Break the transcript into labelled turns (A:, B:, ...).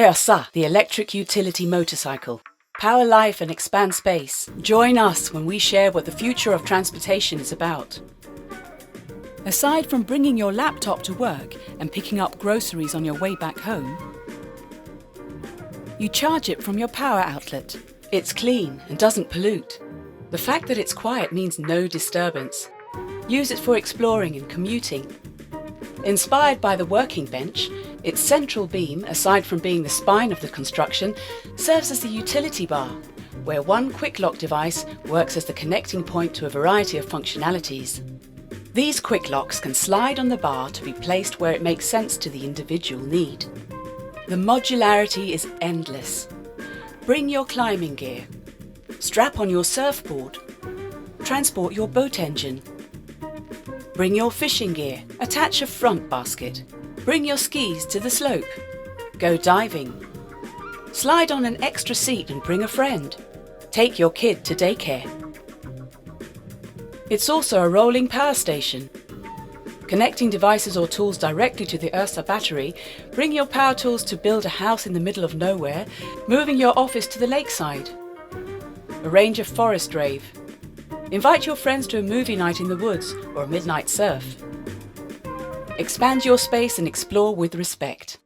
A: Ursa, the electric utility motorcycle. Power life and expand space. Join us when we share what the future of transportation is about. Aside from bringing your laptop to work and picking up groceries on your way back home, you charge it from your power outlet. It's clean and doesn't pollute. The fact that it's quiet means no disturbance. Use it for exploring and commuting. Inspired by the working bench, its central beam, aside from being the spine of the construction, serves as the utility bar, where one quick lock device works as the connecting point to a variety of functionalities. These quick locks can slide on the bar to be placed where it makes sense to the individual need. The modularity is endless. Bring your climbing gear. Strap on your surfboard. Transport your boat engine. Bring your fishing gear. Attach a front basket. Bring your skis to the slope. Go diving. Slide on an extra seat and bring a friend. Take your kid to daycare. It's also a rolling power station. Connecting devices or tools directly to the Ursa battery, bring your power tools to build a house in the middle of nowhere, moving your office to the lakeside. Arrange a forest rave. Invite your friends to a movie night in the woods or a midnight surf. Expand your space and explore with respect.